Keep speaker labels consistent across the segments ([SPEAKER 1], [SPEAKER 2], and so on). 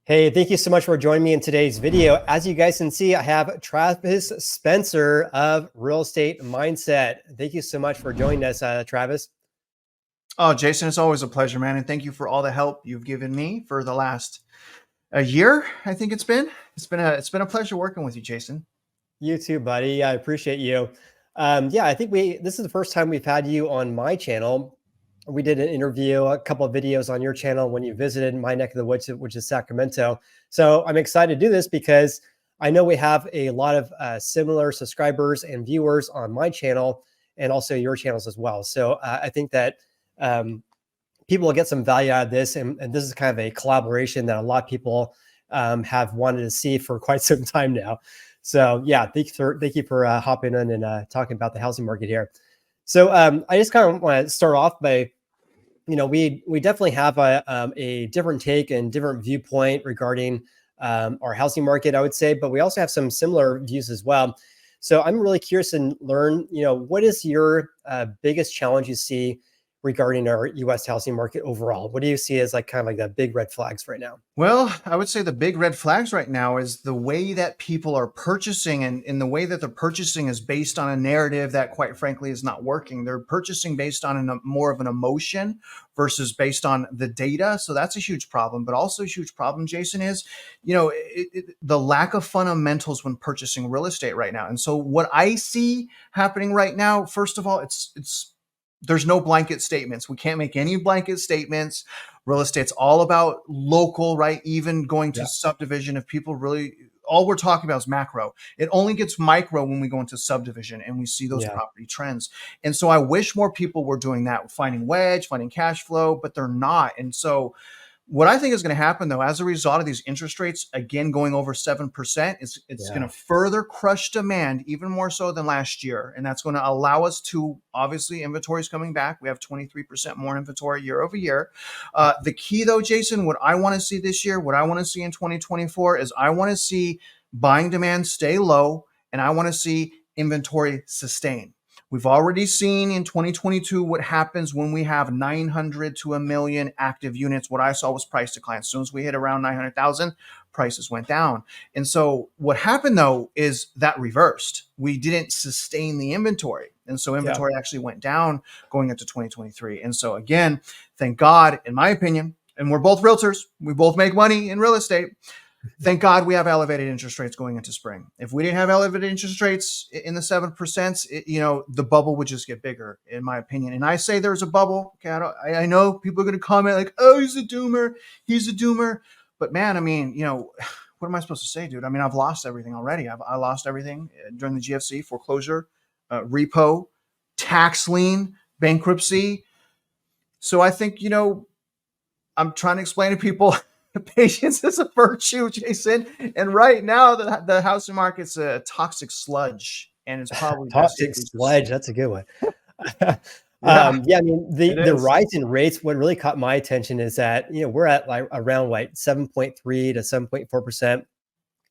[SPEAKER 1] Hey, thank you so much for joining me in today's video. As you guys can see, I have Travis Spencer of Real Estate Mindset. Thank you so much for joining us, Travis.
[SPEAKER 2] Oh, Jason, it's always a pleasure, man. And thank you for all the help you've given me for the last a year. I think it's been. It's been a pleasure working with you, Jason.
[SPEAKER 1] You too, buddy. I appreciate you. Yeah, I think this is the first time we've had you on my channel. We did an interview, a couple of videos on your channel when you visited my neck of the woods, which is Sacramento. So I'm excited to do this because I know we have a lot of similar subscribers and viewers on my channel and also your channels as well. So I think that um, people will get some value out of this. And this is kind of a collaboration that a lot of people have wanted to see for quite some time now. So yeah, thank you for hopping in and talking about the housing market here. So I just kind of want to start off by, we definitely have a different take and different viewpoint regarding our housing market, I would say, but we also have some similar views as well. So I'm really curious to learn, what is your biggest challenge you see regarding our U.S. housing market overall? What do you see as like kind of like the big red flags right now?
[SPEAKER 2] Well, I would say the big red flags right now is the way that people are purchasing, and the way that they're purchasing is based on a narrative that, quite frankly, is not working. They're purchasing based on more of an emotion versus based on the data. So that's a huge problem. But also a huge problem, Jason, is the lack of fundamentals when purchasing real estate right now. And so what I see happening right now, first of all, it's there's no blanket statements. We can't make any blanket statements. Real estate's all about local, right? Even going to
[SPEAKER 1] Yeah.
[SPEAKER 2] subdivision, if people really, all we're talking about is macro. It only gets micro when we go into subdivision and we see those
[SPEAKER 1] Yeah.
[SPEAKER 2] property trends. And so I wish more people were doing that, finding wedge, finding cash flow, but they're not. And so what I think is going to happen, though, as a result of these interest rates again going over 7%, it's going
[SPEAKER 1] Yeah.
[SPEAKER 2] to further crush demand even more so than last year, and that's going to allow us to, obviously, inventory is coming back. We have 23% more inventory year over year. The key, though, Jason, what I want to see this year, what I want to see in 2024, is I want to see buying demand stay low, and I want to see inventory sustain. We've already seen in 2022 what happens when we have 900 to a million active units. What I saw was price decline. As soon as we hit around 900,000, prices went down. And so what happened, though, is that reversed. We didn't sustain the inventory. And so
[SPEAKER 1] Yeah.
[SPEAKER 2] inventory actually went down going into 2023. And so again, thank God, in my opinion, and we're both realtors, we both make money in real estate. Thank God we have elevated interest rates going into spring. If we didn't have elevated interest rates in the 7%, the bubble would just get bigger, in my opinion. And I say there's a bubble. Okay, I know people are going to comment like, "Oh, he's a doomer. He's a doomer." But man, I mean, what am I supposed to say, dude? I mean, I've lost everything already. I lost everything during the GFC, foreclosure, repo, tax lien, bankruptcy. So I think, I'm trying to explain to people patience is a virtue, Jason. And right now, the housing market's a toxic sludge, and it's probably best to
[SPEAKER 1] Toxic
[SPEAKER 2] freeze the steam.
[SPEAKER 1] sludge. That's a good one.
[SPEAKER 2] Yeah,
[SPEAKER 1] Yeah, I mean, the
[SPEAKER 2] it
[SPEAKER 1] the
[SPEAKER 2] is.
[SPEAKER 1] rise in rates, what really caught my attention is that, we're at like around like 7.3 to 7.4%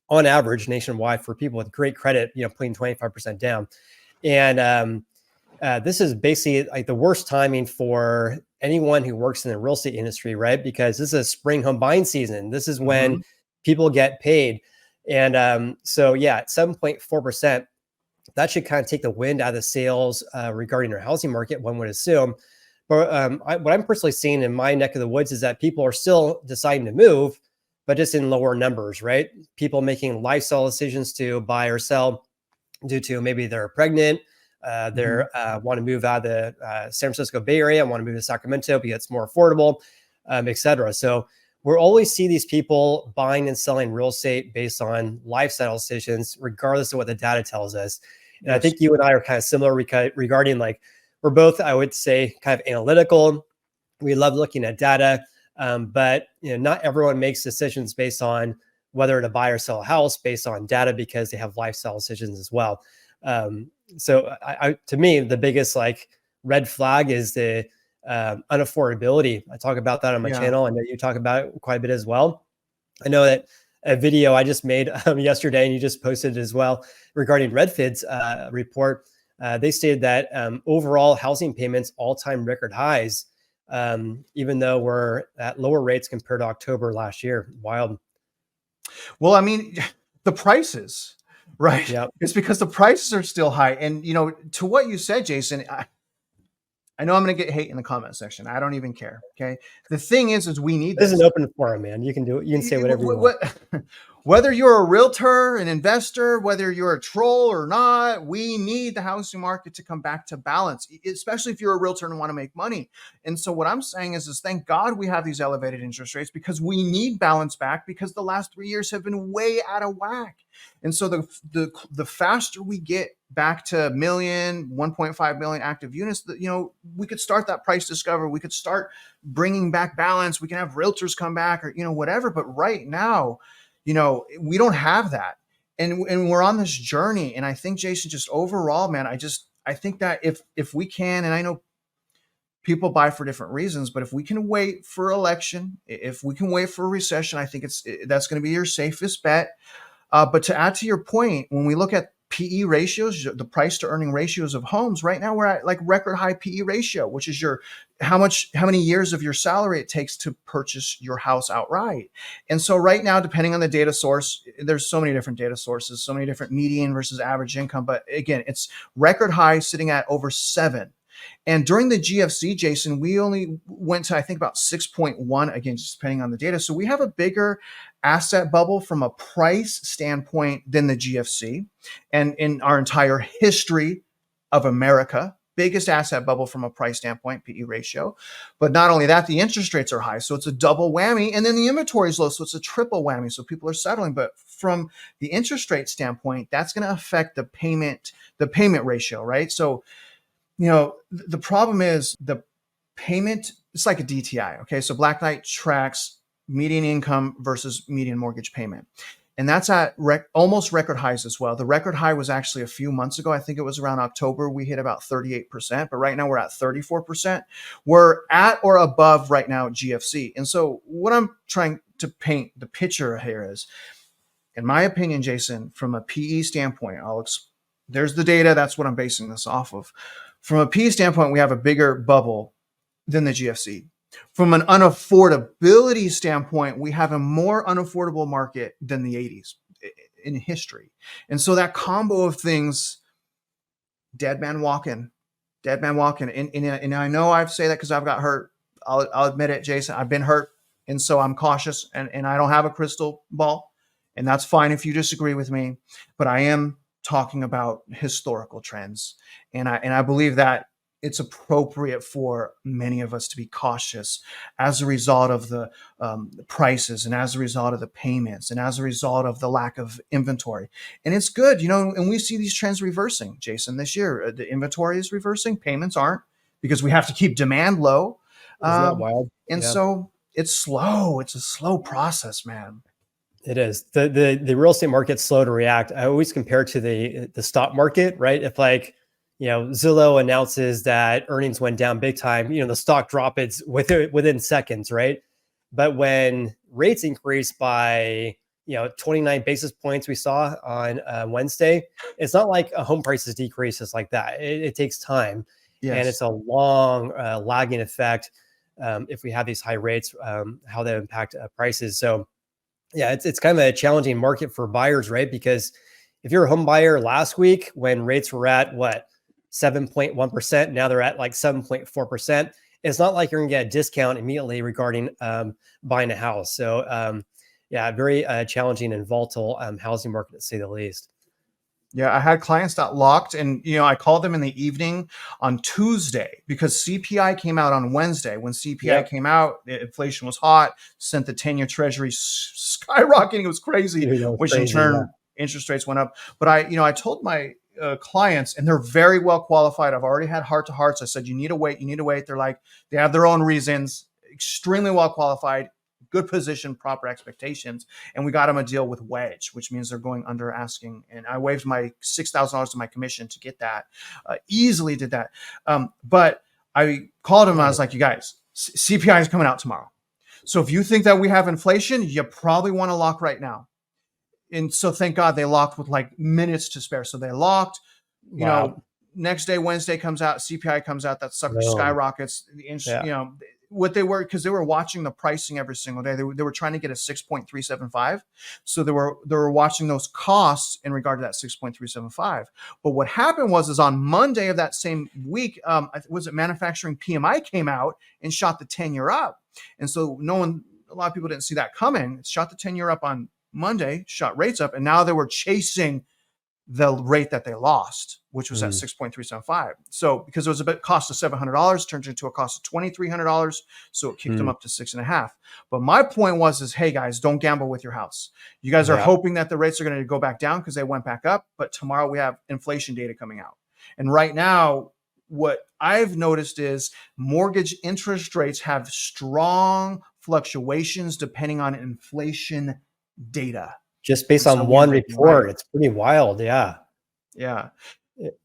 [SPEAKER 1] on average nationwide for people with great credit, putting 25% down. And this is basically like the worst timing for anyone who works in the real estate industry, right? Because this is spring home buying season. This is when
[SPEAKER 2] Mhm.
[SPEAKER 1] people get paid. And so, yeah, at 7.4%, that should kind of take the wind out of the sails regarding our housing market, one would assume. But what I'm personally seeing in my neck of the woods is that people are still deciding to move, but just in lower numbers, right? People making lifestyle decisions to buy or sell due to maybe they're pregnant, they
[SPEAKER 2] Mhm.
[SPEAKER 1] want to move out of the San Francisco Bay Area, want to move to Sacramento because it's more affordable, et cetera. So we'll always see these people buying and selling real estate based on lifestyle decisions, regardless of what the data tells us. And I
[SPEAKER 2] Yes.
[SPEAKER 1] think you and I are kind of similar regarding like we're both, I would say, kind of analytical. We love looking at data, but not everyone makes decisions based on whether to buy or sell a house based on data because they have lifestyle decisions as well. So to me, the biggest like red flag is the unaffordability. I talk about that on my
[SPEAKER 2] Yeah.
[SPEAKER 1] channel. I know you talk about it quite a bit as well. I know that a video I just made yesterday, and you just posted it as well, regarding Redfid's report. They stated that overall housing payments all-time record highs, even though we're at lower rates compared to October last year. Wild.
[SPEAKER 2] Well, I mean, the prices, right?
[SPEAKER 1] Yep.
[SPEAKER 2] It's because the prices are still high. And, to what you said, Jason, I know I'm going to get hate in the comment section. I don't even care. Okay. The thing is we need
[SPEAKER 1] This is
[SPEAKER 2] this.
[SPEAKER 1] an open forum, man. You can do it. You can say whatever you want.
[SPEAKER 2] Whether you're a realtor, an investor, whether you're a troll or not, we need the housing market to come back to balance, especially if you're a realtor and want to make money. And so what I'm saying is thank God we have these elevated interest rates, because we need balance back, because the last 3 years have been way out of whack. And so the faster we get back to 1.5 million active units, we could start that price discovery. We could start bringing back balance. We can have realtors come back, or, whatever. But right now, we don't have that. And we're on this journey. And I think, Jason, just overall, man, I think that if we can, and I know people buy for different reasons, but if we can wait for election, if we can wait for a recession, I think that's going to be your safest bet. But to add to your point, when we look at PE ratios, the price to earning ratios of homes, right now we're at like record high PE ratio, which is how many years of your salary it takes to purchase your house outright. And so right now, depending on the data source, there's so many different data sources, so many different median versus average income. But again, it's record high, sitting at over 7. And during the GFC, Jason, we only went to, I think, about 6.1, again, just depending on the data. So we have a bigger asset bubble from a price standpoint than the GFC. And in our entire history of America, biggest asset bubble from a price standpoint, PE ratio. But not only that, the interest rates are high. So it's a double whammy. And then the inventory is low. So it's a triple whammy. So people are settling. But from the interest rate standpoint, that's going to affect the payment ratio, right? So the problem is the payment, it's like a DTI. Okay. So Black Knight tracks median income versus median mortgage payment. And that's at almost record highs as well. The record high was actually a few months ago. I think it was around October. We hit about 38%, but right now we're at 34%. We're at or above right now at GFC. And so what I'm trying to paint the picture here is, in my opinion, Jason, from a PE standpoint, there's the data. That's what I'm basing this off of. From a PE standpoint, we have a bigger bubble than the GFC. From an unaffordability standpoint, we have a more unaffordable market than the 80s in history. And so that combo of things, dead man walking. And I know I say that because I've got hurt. I'll admit it, Jason. I've been hurt. And so I'm cautious, and I don't have a crystal ball. And that's fine if you disagree with me. But I am talking about historical trends. And I believe that it's appropriate for many of us to be cautious as a result of the prices, and as a result of the payments, and as a result of the lack of inventory. And it's good, and we see these trends reversing, Jason, this year. The inventory is reversing, payments aren't, because we have to keep demand low.
[SPEAKER 1] Isn't that wild?
[SPEAKER 2] And so it's slow. It's a slow process, man.
[SPEAKER 1] It is. The real estate market's slow to react. I always compare to the stock market, right? If Zillow announces that earnings went down big time, the stock drops within seconds, right? But when rates increase by 29 basis points, we saw on Wednesday, it's not like a home prices decreases like that. It takes time, and it's a long lagging effect. If we have these high rates, how they impact prices. So yeah, it's kind of a challenging market for buyers, right? Because if you're a home buyer last week when rates were at 7.1%, now they're at like 7.4%. It's not like you're going to get a discount immediately regarding buying a house. So yeah, very challenging and volatile housing market, to say the least.
[SPEAKER 2] Yeah, I had clients that locked, and I called them in the evening on Tuesday because CPI came out on Wednesday. When CPI came out, the inflation was hot, sent the 10-year Treasury skyrocketing. It was crazy, which in turn interest rates went up. But I told my clients, and they're very well qualified. I've already had heart to hearts. I said, you need to wait. They're like, they have their own reasons, extremely well qualified, good position, proper expectations. And we got them a deal with Wedge, which means they're going under asking. And I waived my $6,000 to my commission to get that. Easily did that. But I called them and I was like, you guys, CPI is coming out tomorrow. So if you think that we have inflation, you probably want to lock right now. And so thank God they locked with like minutes to spare. So they locked, next day, Wednesday comes out, CPI comes out, that sucker skyrockets. what they were, because they were watching the pricing every single day. They were trying to get a 6.375. So they were watching those costs in regard to that 6.375. But what happened is on Monday of that same week, was it manufacturing PMI came out and shot the 10-year up. And so a lot of people didn't see that coming. It shot the 10-year up on Monday, shot rates up, and now they were chasing the rate that they lost, which was at 6.375. So because it was a cost of $700, turned into a cost of $2,300. So it kicked them up to 6.5. But my point is, hey guys, don't gamble with your house. You guys are hoping that the rates are going to go back down because they went back up. But tomorrow we have inflation data coming out. And right now, what I've noticed is mortgage interest rates have strong fluctuations depending on inflation data.
[SPEAKER 1] Just based on one report, it's pretty wild. Yeah.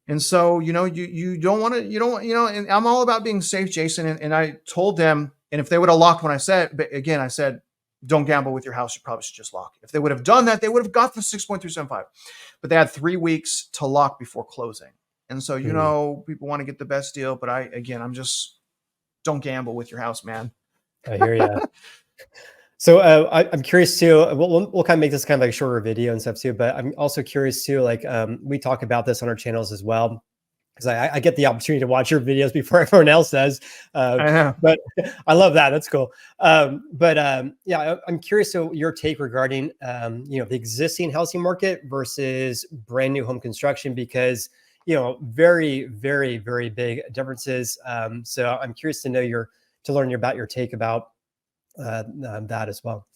[SPEAKER 2] And so, you don't want to, and I'm all about being safe, Jason. And I told them, and if they would have locked when I said, don't gamble with your house. You probably should just lock. If they would have done that, they would have got the 6.375, but they had 3 weeks to lock before closing. And so, people want to get the best deal, but I'm just, don't gamble with your house, man.
[SPEAKER 1] I hear you. So I'm curious too. We'll kind of make this kind of like a shorter video and stuff too. But I'm also curious too. Like we talk about this on our channels as well, because I get the opportunity to watch your videos before everyone else does. But I love that. That's cool. Yeah, I'm curious to your take regarding the existing housing market versus brand new home construction, because very, very, very big differences. So I'm curious to learn about your take about that as well.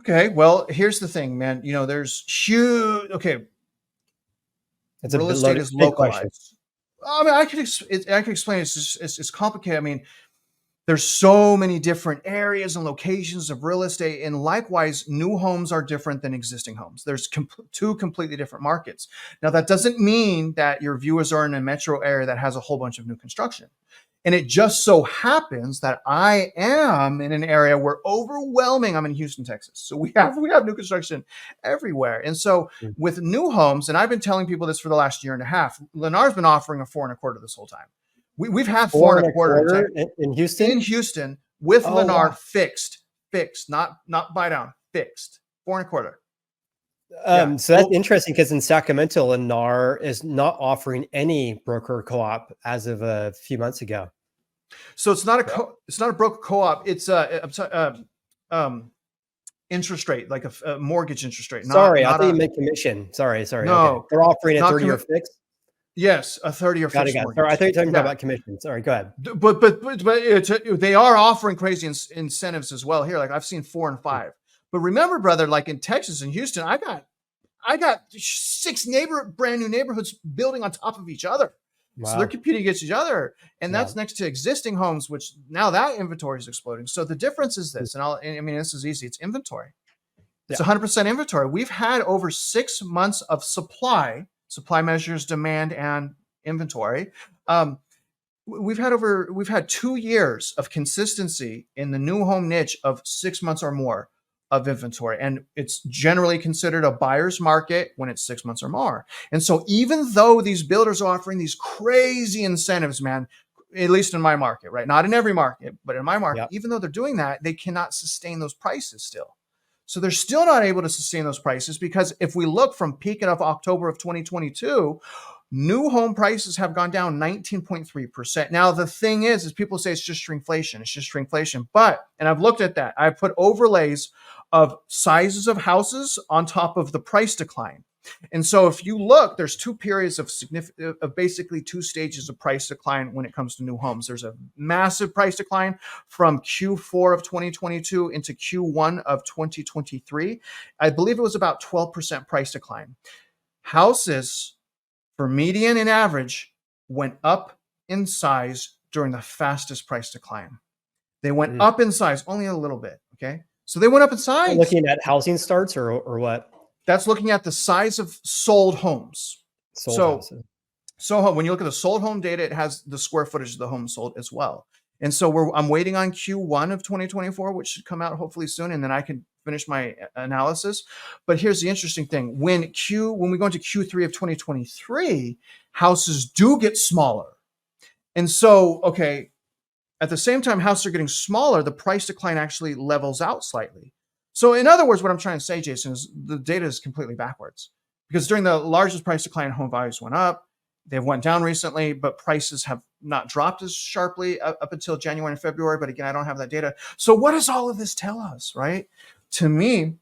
[SPEAKER 2] Okay, well, here's the thing, man. There's huge. Okay,
[SPEAKER 1] it's
[SPEAKER 2] real estate is localized. I mean, I could explain. It's complicated. I mean, there's so many different areas and locations of real estate, and likewise, new homes are different than existing homes. There's two completely different markets. Now, that doesn't mean that your viewers are in a metro area that has a whole bunch of new construction. And it just so happens that I am in an area where I'm in Houston, Texas. So we have new construction everywhere. And so with new homes, and I've been telling people this for the last year and a half, Lennar's been offering a 4.25 this whole time. We've had 4.25
[SPEAKER 1] in Houston?
[SPEAKER 2] In Houston with Lennar. Wow. fixed, not buy down, fixed 4.25.
[SPEAKER 1] So that's interesting, because in Sacramento, Lennar is not offering any broker co-op as of a few months ago.
[SPEAKER 2] So it's not a broker co-op. It's interest rate, like a mortgage interest rate.
[SPEAKER 1] I thought you meant commission. Sorry.
[SPEAKER 2] No,
[SPEAKER 1] okay. They're offering a 30-year fix.
[SPEAKER 2] Yes, a 30-year fix.
[SPEAKER 1] Sorry, I thought you were talking about commission. Sorry, go ahead.
[SPEAKER 2] But they are offering crazy incentives as well here. Like I've seen 4 and 5. But remember, brother, like in Texas and Houston, I got 6 brand new neighborhoods building on top of each other. Wow. So they're competing against each other. And that's next to existing homes, which now that inventory is exploding. So the difference is this, and this is easy. It's inventory. It's 100% inventory. We've had over 6 months of supply measures, demand, and inventory. We've had 2 years of consistency in the new home niche of 6 months or more of inventory. And it's generally considered a buyer's market when it's 6 months or more. And so even though these builders are offering these crazy incentives, man, at least in my market, right? Not in every market, but in my market, even though they're doing that, they cannot sustain those prices still. So they're still not able to sustain those prices, because if we look from peak of October of 2022, new home prices have gone down 19.3%. Now, the thing is people say it's just shrinkflation. But, and I've looked at that, I put overlays of sizes of houses on top of the price decline. And so if you look, there's 2 periods of basically 2 stages of price decline when it comes to new homes. There's a massive price decline from Q4 of 2022 into Q1 of 2023. I believe it was about 12% price decline. Houses for median and average went up in size during the fastest price decline. They went up in size only a little bit. Okay. So they went up in size.
[SPEAKER 1] Looking at housing starts or what?
[SPEAKER 2] That's looking at the size of sold homes. So when you look at the sold home data, it has the square footage of the home sold as well. And so I'm waiting on Q1 of 2024, which should come out hopefully soon, and then I can finish my analysis. But here's the interesting thing. When we go into Q3 of 2023, houses do get smaller. And so, okay, At the same time, houses are getting smaller, the price decline actually levels out slightly. So in other words, what I'm trying to say, Jason, is the data is completely backwards, because during the largest price decline, home values went up. They went down recently, but prices have not dropped as sharply up until January and February. But again, I don't have that data. So what does all of this tell us, right? To me,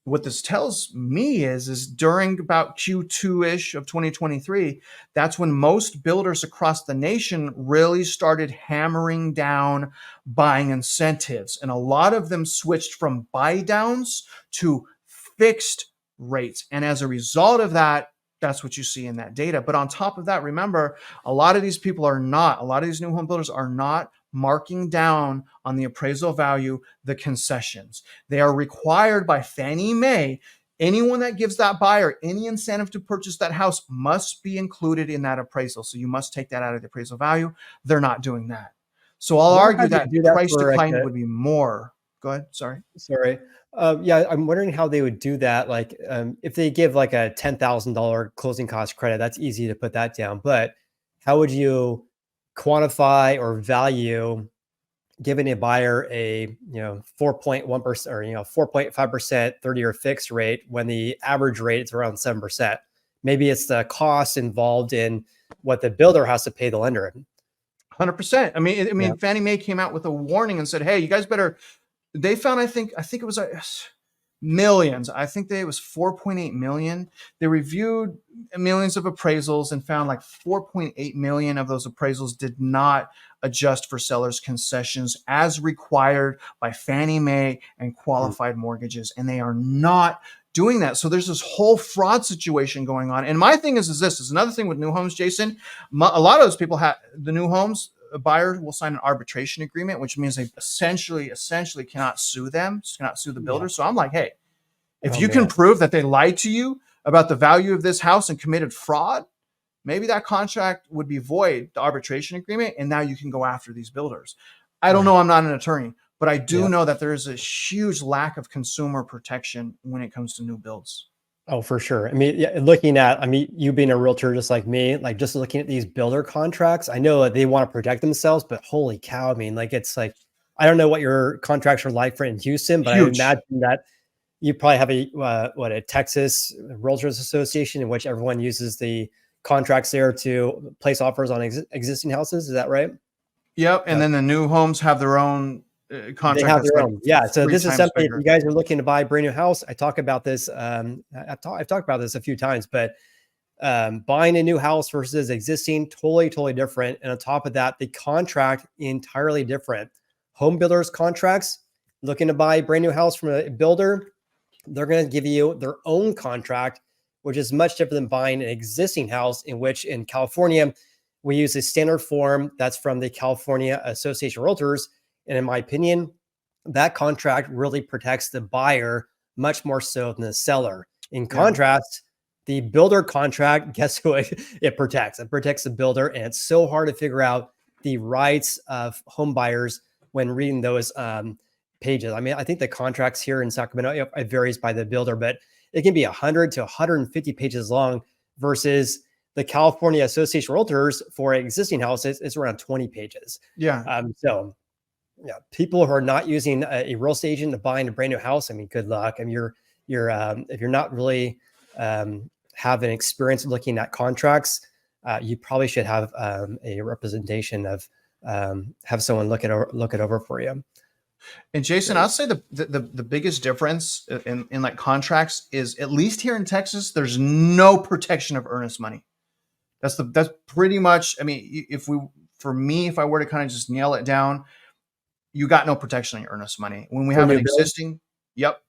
[SPEAKER 2] what this tells me is during about Q2-ish of 2023, that's when most builders across the nation really started hammering down buying incentives. And a lot of them switched from buy downs to fixed rates. And as a result of that, that's what you see in that data. But on top of that, remember, a lot of these new home builders are not marking down on the appraisal value the concessions. They are required by Fannie Mae. Anyone that gives that buyer any incentive to purchase that house must be included in that appraisal. So you must take that out of the appraisal value. They're not doing that. So I'll
[SPEAKER 1] I wonder how
[SPEAKER 2] argue
[SPEAKER 1] they
[SPEAKER 2] that
[SPEAKER 1] do that
[SPEAKER 2] price
[SPEAKER 1] for like
[SPEAKER 2] decline would be more. Go ahead. Sorry.
[SPEAKER 1] sorry. Yeah, I'm wondering how they would do that. Like, if they give like a $10,000 closing cost credit, that's easy to put that down. But how would you quantify or value giving a buyer a 4.1% or 4.5% 30-year fixed rate when the average rate is around 7%? Maybe it's the cost involved in what the builder has to pay the lender.
[SPEAKER 2] 100%. I mean,
[SPEAKER 1] Yeah.
[SPEAKER 2] Fannie Mae came out with a warning and said, "Hey, you guys better." They found, I think it was millions. I think it was 4.8 million. They reviewed millions of appraisals and found like 4.8 million of those appraisals did not adjust for sellers' concessions as required by Fannie Mae and
[SPEAKER 1] Mm.
[SPEAKER 2] qualified mortgages, and they are not doing that. So there's this whole fraud situation going on. And my thing is this is another thing with new homes, Jason. A lot of those people have the new homes. A buyer will sign an arbitration agreement, which means they essentially cannot sue them, cannot sue the
[SPEAKER 1] Yeah.
[SPEAKER 2] builder. So I'm like, hey, if
[SPEAKER 1] Oh
[SPEAKER 2] you can
[SPEAKER 1] man.
[SPEAKER 2] prove that they lied to you about the value of this house and committed fraud, maybe that contract would be void, the arbitration agreement, and now you can go after these builders. I don't
[SPEAKER 1] Right.
[SPEAKER 2] know. I'm not an attorney, but I do
[SPEAKER 1] Yeah.
[SPEAKER 2] know that there is a huge lack of consumer protection when it comes to new builds.
[SPEAKER 1] Oh, for sure. I mean, yeah, looking at, I mean, you being a realtor just like me, like just looking at these builder contracts, I know that they want to protect themselves, but holy cow, I mean, like it's like, I don't know what your contracts are like for in Houston, but I
[SPEAKER 2] Huge.
[SPEAKER 1] imagine that you probably have a Texas Realtors Association in which everyone uses the contracts there to place offers on existing houses. Is that right?
[SPEAKER 2] Yep. And
[SPEAKER 1] Uh,
[SPEAKER 2] then the new homes have their own
[SPEAKER 1] They
[SPEAKER 2] contract
[SPEAKER 1] have
[SPEAKER 2] that's
[SPEAKER 1] their
[SPEAKER 2] like
[SPEAKER 1] own. Yeah. So
[SPEAKER 2] three
[SPEAKER 1] this is
[SPEAKER 2] times
[SPEAKER 1] something, if
[SPEAKER 2] bigger.
[SPEAKER 1] you guys are looking to buy a brand new house, I talk about this. I've talked about this a few times, but buying a new house versus existing, totally different. And on top of that, the contract entirely different. Home builders contracts, looking to buy a brand new house from a builder, they're going to give you their own contract, which is much different than buying an existing house, in which in California, we use a standard form that's from the California Association of Realtors. And in my opinion, that contract really protects the buyer much more so than the seller. In
[SPEAKER 2] Yeah.
[SPEAKER 1] contrast, the builder contract, guess who it protects? It protects the builder. And it's so hard to figure out the rights of home buyers when reading those pages. I mean, I think the contracts here in Sacramento, it varies by the builder, but it can be 100 to 150 pages long versus the California Association of Realtors for existing houses is around 20 pages.
[SPEAKER 2] Yeah.
[SPEAKER 1] So yeah, people who are not using a real estate agent to buying a brand new house, I mean, good luck. I mean, if you're not really have an experience looking at contracts, you probably should have a representation of have someone look it over for you.
[SPEAKER 2] And Jason, I'll say the biggest difference in like contracts is, at least here in Texas, there's no protection of earnest money. That's pretty much. I mean, if I were to kind of just nail it down, you got no protection on your earnest money. When we
[SPEAKER 1] For
[SPEAKER 2] have an
[SPEAKER 1] new build?
[SPEAKER 2] existing, yep,
[SPEAKER 1] Oh,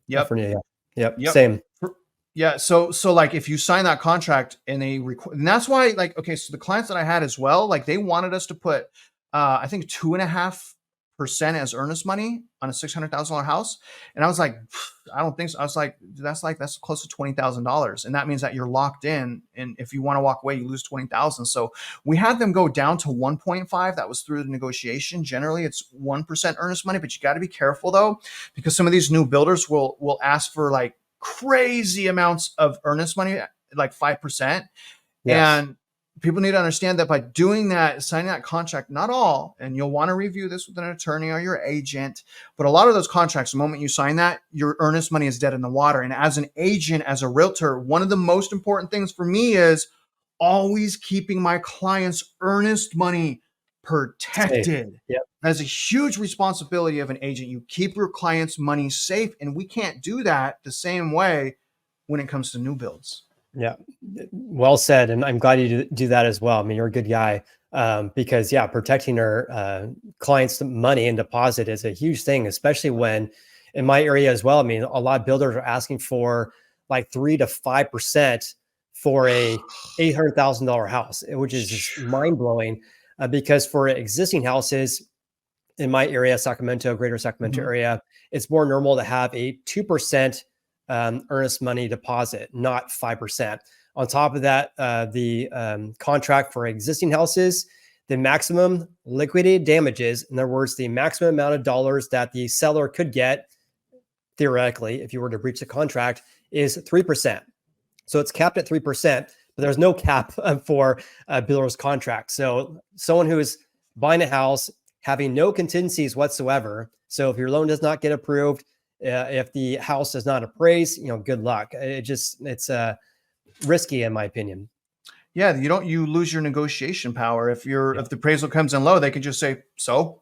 [SPEAKER 2] yep,
[SPEAKER 1] for new, yeah. Yep,
[SPEAKER 2] yep.
[SPEAKER 1] same.
[SPEAKER 2] Yeah. So like if you sign that contract and and that's why, like, okay, so the clients that I had as well, like they wanted us to put, I think 2.5% as earnest money on a $600,000 house. And I was like, I don't think so. I was like, that's close to $20,000. And that means that you're locked in. And if you want to walk away, you lose 20,000. So we had them go down to 1.5. That was through the negotiation. Generally it's 1% earnest money, but you got to be careful though, because some of these new builders will ask for like crazy amounts of earnest money, like 5%.
[SPEAKER 1] Yes.
[SPEAKER 2] And people need to understand that by doing that, signing that contract, not all, and you'll want to review this with an attorney or your agent, but a lot of those contracts, the moment you sign that, your earnest money is dead in the water. And as an agent, as a realtor, one of the most important things for me is always keeping my clients' earnest money
[SPEAKER 1] Safe.
[SPEAKER 2] protected.
[SPEAKER 1] Yep.
[SPEAKER 2] That's a huge responsibility of an agent. You keep your clients' money safe, and we can't do that the same way when it comes to new builds.
[SPEAKER 1] Yeah, well said. And I'm glad you do that as well. I mean, you're a good guy, because yeah, protecting our clients' money and deposit is a huge thing, especially when in my area as well. I mean, a lot of builders are asking for like 3 to 5% for a $800,000 house, which is just mind blowing. Because for existing houses in my area, Sacramento, greater Sacramento
[SPEAKER 2] Mhm.
[SPEAKER 1] area, it's more normal to have a 2% earnest money deposit, not 5%. On top of that, the contract for existing houses, the maximum liquidated damages, in other words, the maximum amount of dollars that the seller could get theoretically, if you were to breach the contract, is 3%. So it's capped at 3%, but there's no cap for a builder's contract. So someone who is buying a house, having no contingencies whatsoever. So if your loan does not get approved, if the house does not appraise, good luck. It's risky in my opinion.
[SPEAKER 2] Yeah, you lose your negotiation power. If
[SPEAKER 1] Yeah,
[SPEAKER 2] if the appraisal comes in low, they can just say, so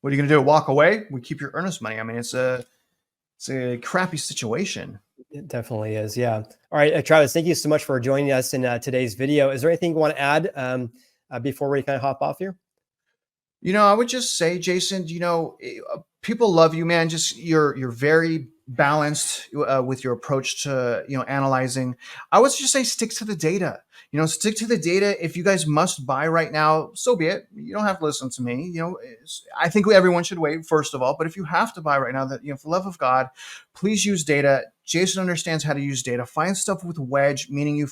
[SPEAKER 2] what are you going to do? Walk away? We keep your earnest money. I mean, it's a crappy situation.
[SPEAKER 1] it definitely is. Yeah. All right, Travis, thank you so much for joining us in today's video. Is there anything you want to add before we kind of hop off here?
[SPEAKER 2] I would just say, Jason, people love you, man. Just you're very balanced with your approach to analyzing. I would just say stick to the data. Stick to the data. If you guys must buy right now, so be it. You don't have to listen to me. I think everyone should wait, first of all. But if you have to buy right now, that for the love of God, please use data. Jason understands how to use data. Find stuff with wedge, meaning you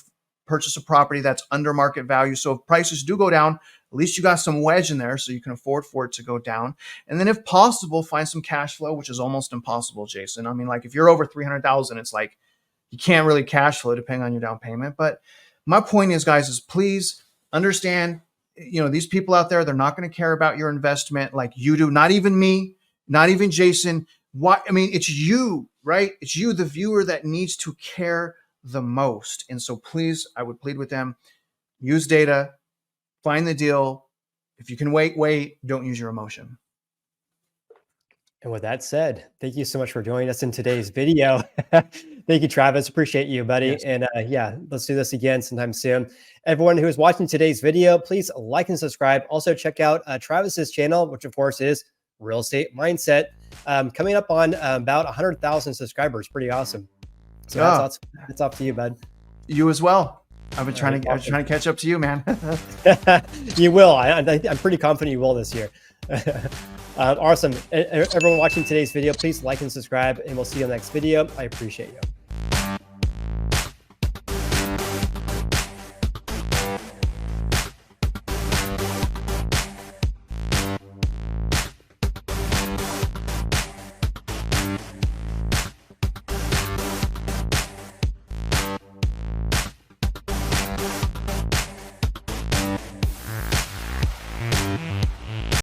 [SPEAKER 2] purchase a property that's under market value. So if prices do go down, at least you got some wedge in there so you can afford for it to go down. And then if possible, find some cash flow, which is almost impossible, Jason. I mean, like if you're over 300,000, it's like you can't really cash flow depending on your down payment. But my point is, guys, is please understand, these people out there, they're not going to care about your investment like you do. Not even me, not even Jason. It's you, right? It's you, the viewer, that needs to care the most. And so please, I would plead with them, use data, find the deal. If you can wait, don't use your emotion.
[SPEAKER 1] And with that said, thank you so much for joining us in today's video. Thank you, Travis. Appreciate you, buddy.
[SPEAKER 2] Yes.
[SPEAKER 1] And yeah, let's do this again sometime soon. Everyone who is watching today's video, please like and subscribe. Also check out Travis's channel, which of course is Real Estate Mindset, coming up on about 100,000 subscribers. Pretty awesome. So that's off to you, bud.
[SPEAKER 2] You as well. I was trying to catch up to you, man.
[SPEAKER 1] You will. I'm pretty confident you will this year. Awesome. Everyone watching today's video, please like and subscribe, and we'll see you in the next video. I appreciate you.